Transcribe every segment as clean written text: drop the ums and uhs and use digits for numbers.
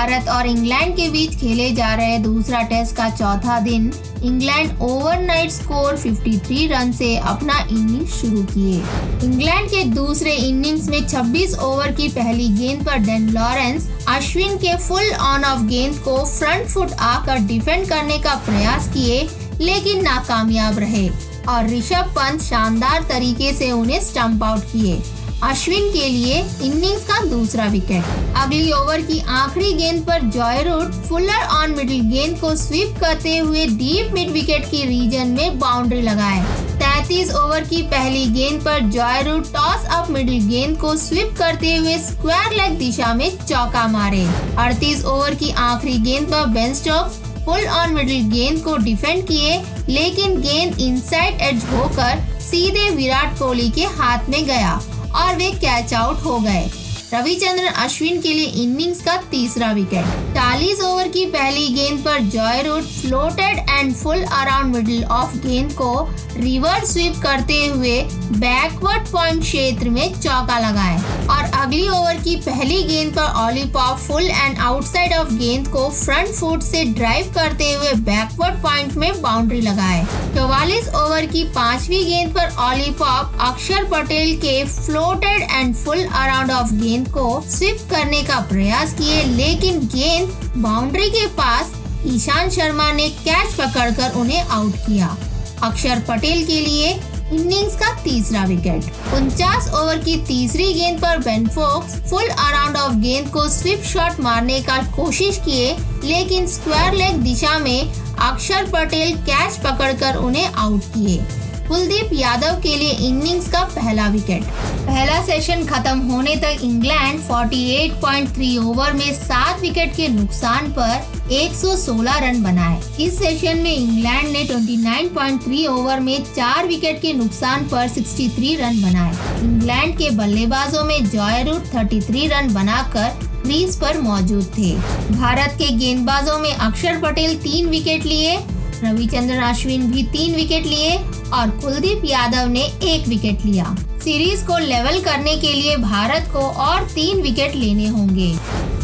भारत और इंग्लैंड के बीच खेले जा रहे दूसरा टेस्ट का चौथा दिन इंग्लैंड ओवरनाइट स्कोर 53 रन से अपना इनिंग्स शुरू किए। इंग्लैंड के दूसरे इनिंग्स में 26 ओवर की पहली गेंद पर डेन लॉरेंस अश्विन के फुल ऑन ऑफ गेंद को फ्रंट फुट आकर डिफेंड करने का प्रयास किए, लेकिन नाकामयाब रहे और ऋषभ पंत शानदार तरीके से उन्हें स्टंप आउट किए। अश्विन के लिए इनिंग्स का दूसरा विकेट। अगली ओवर की आखिरी गेंद पर Joe Root fuller on middle गेंद को स्वीप करते हुए डीप मिड विकेट की रीजन में बाउंड्री लगाए। 33 ओवर की पहली गेंद पर Joe Root toss up middle गेंद को स्वीप करते हुए स्क्वायर लेग दिशा में चौका मारे। 38 ओवर की आखिरी गेंद पर Ben Stokes full on middle गेंद को डिफेंड किए, लेकिन गेंद इनसाइड एज होकर सीधे विराट कोहली के हाथ में गया और वे कैच आउट हो गए। रविचंद्रन अश्विन के लिए इनिंग्स का तीसरा विकेट। 40 ओवर की पहली गेंद पर Joe Root floated and full around middle off गेंद को रिवर्स स्वीप करते हुए बैकवर्ड पॉइंट क्षेत्र में चौका लगाए और अगली ओवर की पहली गेंद पर Ollie Pope full and outside off गेंद को फ्रंट फुट से ड्राइव करते हुए बैकवर्ड पॉइंट में बाउंड्री लगाए। 44 ओवर की पांचवी गेंद पर ऑली पॉप अक्षर पटेल के floated and full around off गेंद को स्वीप करने का प्रयास किए, लेकिन गेंद बाउंड्री के पास ईशांत शर्मा ने कैच पकड़कर उन्हें आउट किया। अक्षर पटेल के लिए इनिंग्स का तीसरा विकेट। 49 ओवर की तीसरी गेंद पर Ben Foakes full around off गेंद को स्वीप शॉट मारने का कोशिश किए, लेकिन स्क्वायर लेग दिशा में अक्षर पटेल कैच पकड़कर उन्हें आउट किए। कुलदीप यादव के लिए इनिंग्स का पहला विकेट। पहला सेशन खत्म होने तक इंग्लैंड 48.3 ओवर में 7 विकेट के नुकसान पर 116 रन बनाए। इस सेशन में इंग्लैंड ने 29.3 ओवर में 4 विकेट के नुकसान पर 63 रन बनाए। इंग्लैंड के बल्लेबाजों में जॉय रूट 33 रन बनाकर क्रीज पर मौजूद थे। भारत के गेंदबाजों में अक्षर पटेल 3 विकेट लिए, रविचंद्रन अश्विन भी 3 विकेट लिए और कुलदीप यादव ने 1 विकेट लिया। सीरीज को लेवल करने के लिए भारत को और 3 विकेट लेने होंगे।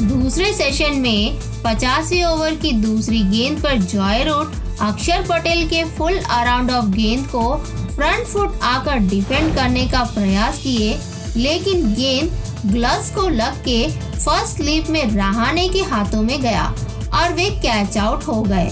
दूसरे सेशन में 85 ओवर की दूसरी गेंद पर जॉय रूट अक्षर पटेल के फुल अराउंड ऑफ गेंद को फ्रंट फुट आकर डिफेंड करने का प्रयास किए, लेकिन गेंद ग्लव्स को लग के फर्स्ट स्लिप में रहाणे के हाथों में गया और वे कैच आउट हो गए।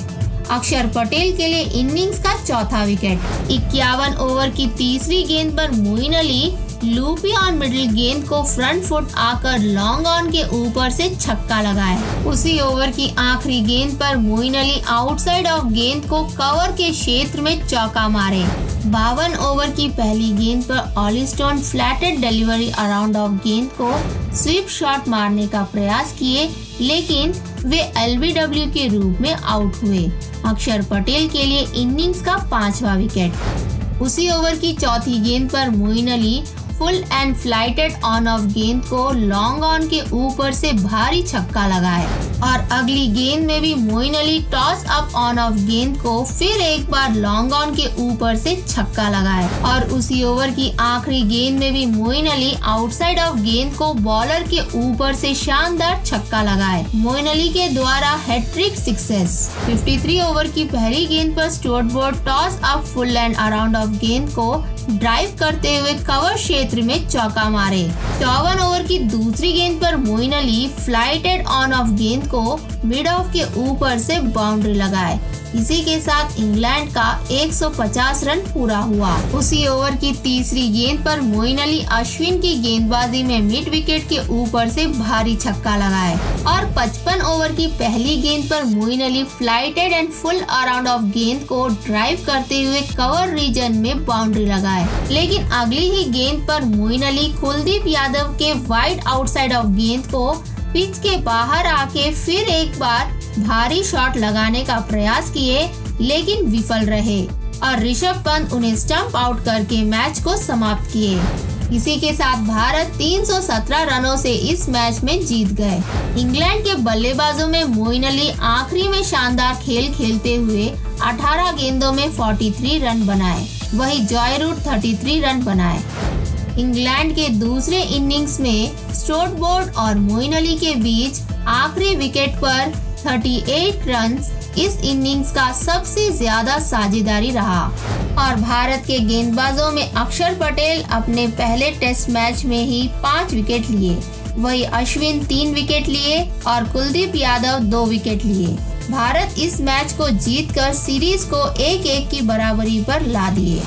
अक्षर पटेल के लिए इनिंग्स का चौथा विकेट। 51 ओवर की तीसरी गेंद पर Moeen Ali loopy on middle गेंद को फ्रंट फुट आकर लॉन्ग ऑन के ऊपर से छक्का लगाए। उसी ओवर की आखिरी गेंद पर मोइन अली आउटसाइड ऑफ गेंद को कवर के क्षेत्र में चौका मारे। 52 ओवर की पहली गेंद पर Olly Stone flighted delivery around off गेंद को स्वीप शॉट मारने का प्रयास किए, लेकिन वे एलबीडब्ल्यू के रूप में आउट हुए। अक्षर पटेल के लिए इनिंग्स का 5वां विकेट। उसी ओवर की चौथी गेंद पर Moeen Ali full and flighted on off गेंद को लॉन्ग ऑन के ऊपर से भारी छक्का लगाए और अगली गेंद में भी Moeen Ali toss up on off गेंद को फिर एक बार लॉन्ग ऑन के ऊपर से छक्का लगाए और उसी ओवर की आखिरी गेंद में भी मोइन अली आउटसाइड ऑफ गेंद को बॉलर के ऊपर से शानदार छक्का लगाए। मोइन अली के द्वारा हैट्रिक सक्सेस। 53 ओवर की पहली गेंद पर Stuart Broad toss up full and around off गेंद को ड्राइव करते हुए कवर क्षेत्र में चौका मारे। 54 ओवर की दूसरी गेंद पर Moeen Ali flighted on off गेंद को मिड ऑफ के ऊपर से बाउंड्री लगाए। इसी के साथ इंग्लैंड का 150 रन पूरा हुआ। उसी ओवर की तीसरी गेंद पर मोइन अली अश्विन की गेंदबाजी में मिड विकेट के ऊपर से भारी छक्का लगाए और 55 ओवर की पहली गेंद पर Moeen Ali flighted and full around off गेंद को ड्राइव करते हुए कवर रीजन में बाउंड्री लगाए, लेकिन अगली ही गेंद पर मोइन अली कुलदीप यादव के वाइड आउटसाइड ऑफ गेंद को पिच के बाहर आके फिर एक बार भारी शॉट लगाने का प्रयास किए, लेकिन विफल रहे और ऋषभ पंत उन्हें स्टंप आउट करके मैच को समाप्त किए। इसी के साथ भारत 317 रनों से इस मैच में जीत गए। इंग्लैंड के बल्लेबाजों में मोइन अली आखिरी में शानदार खेल खेलते हुए 18 गेंदों में 43 रन बनाए, वहीं जॉय रूट 33 रन बनाए। इंग्लैंड के दूसरे इनिंग्स में स्टुअर्ट ब्रॉड और मोइन अली के बीच आखिरी विकेट पर 38 रन इस इनिंग्स का सबसे ज्यादा साझेदारी रहा। और भारत के गेंदबाजों में अक्षर पटेल अपने पहले टेस्ट मैच में ही 5 विकेट लिए, वही अश्विन 3 विकेट लिए और कुलदीप यादव 2 विकेट लिए। भारत इस मैच को जीतकर सीरीज को 1-1 की बराबरी पर ला दिए।